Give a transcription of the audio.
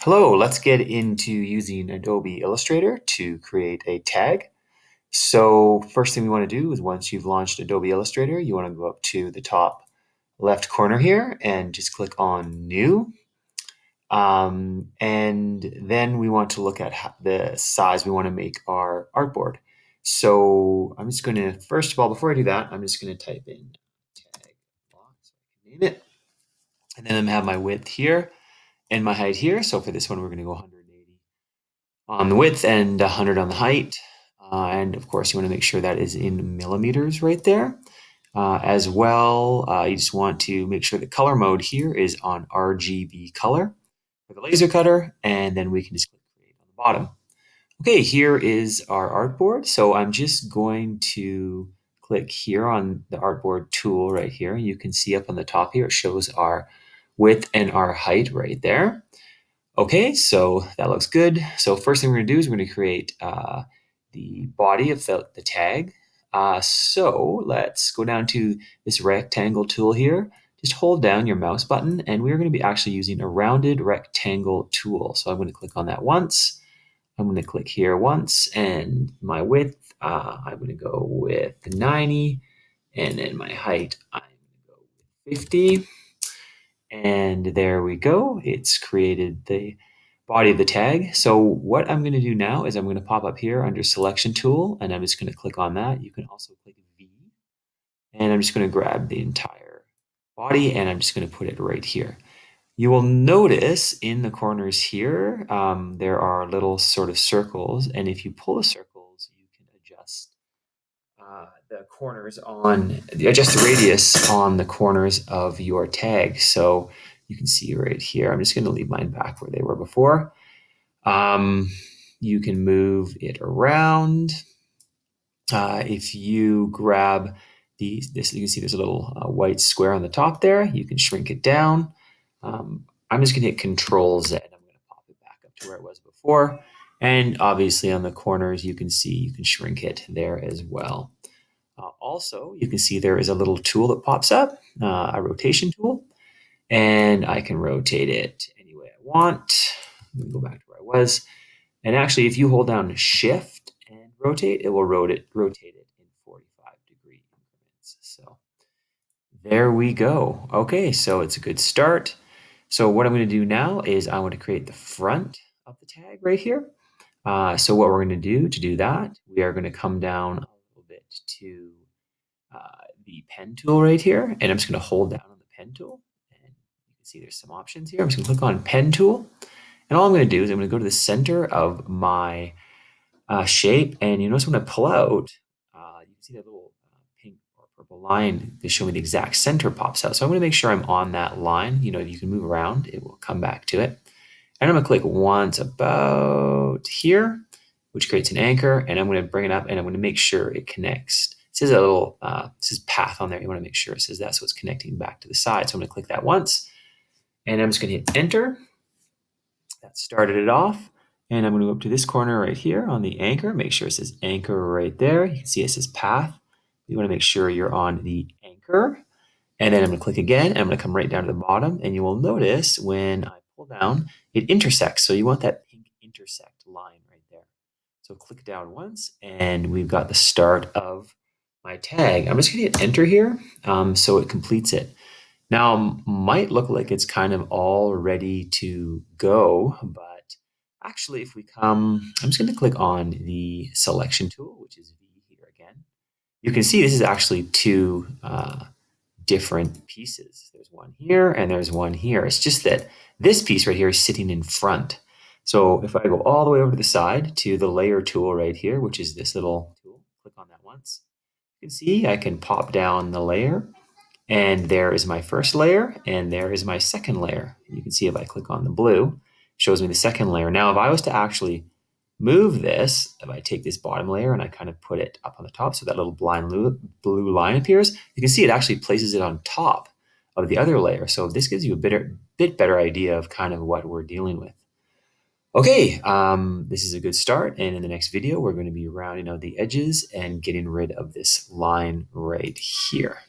Hello, let's get into using Adobe Illustrator to create a tag. So first thing we want to do is once you've launched Adobe Illustrator, you want to go up to the top left corner here and just click on New. And then we want to look at the size we want to make our artboard. So I'm just going to, first of all, before I do that, I'm just going to type in tag block so I can name it. And then I'm going to have my width here and my height here. So for this one, we're going to go 180 on the width and 100 on the height. And of course, you want to make sure that is in millimeters right there. As well, you just want to make sure the color mode here is on RGB color for the laser cutter, and then we can just click create on the bottom. Okay, here is our artboard. So I'm just going to click here on the artboard tool right here. You can see up on the top here, it shows our width and our height right there. Okay, so that looks good. So first thing we're going to do is we're going to create the body of the tag. So let's go down to this rectangle tool here. Just hold down your mouse button, and we're going to be actually using a rounded rectangle tool. So I'm going to click on that once. I'm going to click here once, and my width, I'm going to go with 90, and then my height, I'm going to go with 50. And there we go. It's created the body of the tag. So what I'm going to do now is I'm going to pop up here under selection tool, and I'm just going to click on that. You can also click V, and I'm just going to grab the entire body, and I'm just going to put it right here. You will notice in the corners here, there are little sort of circles, and if you pull the circles, you can adjust the corners on, adjust the radius on the corners of your tag. So you can see right here, I'm just going to leave mine back where they were before. You can move it around. If you grab this, you can see there's a little white square on the top there. You can shrink it down. I'm just going to hit Control Z. I'm going to pop it back up to where it was before. And obviously on the corners, you can see you can shrink it there as well. Also, you can see there is a little tool that pops up, a rotation tool, and I can rotate it any way I want. Let me go back to where I was. And actually, if you hold down Shift and rotate, it will rotate it in 45-degree increments. So there we go. Okay, so it's a good start. So what I'm going to do now is I want to create the front of the tag right here. So what we're going to do that, we are going to come down a little bit to the pen tool right here, and I'm just going to hold down on the pen tool, and you can see there's some options here. I'm just going to click on pen tool, and all I'm going to do is I'm going to go to the center of my shape, and you notice when I pull out, you can see that little pink or purple line to show me the exact center pops out. So I'm going to make sure I'm on that line. You know, you can move around, it will come back to it. And I'm going to click once about here, which creates an anchor, and I'm going to bring it up, and I'm going to make sure it connects. It says a little, it says path on there. You want to make sure it says that, so it's connecting back to the side. So I'm going to click that once, and I'm just going to hit enter. That started it off. And I'm going to go up to this corner right here on the anchor. Make sure it says anchor right there. You can see it says path. You want to make sure you're on the anchor. And then I'm going to click again, and I'm going to come right down to the bottom. And you will notice when I pull down, it intersects. So you want that pink intersect line right there. So click down once, and we've got the start of my tag. I'm just going to hit enter here so it completes it. Now, might look like it's kind of all ready to go, but actually if we come, I'm just going to click on the selection tool, which is V here again. You can see this is actually two different pieces. There's one here and there's one here. It's just that this piece right here is sitting in front. So if I go all the way over to the side to the layer tool right here, which is this little tool, click on that once. You can see I can pop down the layer, and there is my first layer, and there is my second layer. You can see if I click on the blue, it shows me the second layer. Now, if I was to actually move this, if I take this bottom layer and I kind of put it up on the top so that little blue line appears, you can see it actually places it on top of the other layer. So this gives you a bit better idea of kind of what we're dealing with. Okay, this is a good start, and in the next video, we're going to be rounding out the edges and getting rid of this line right here.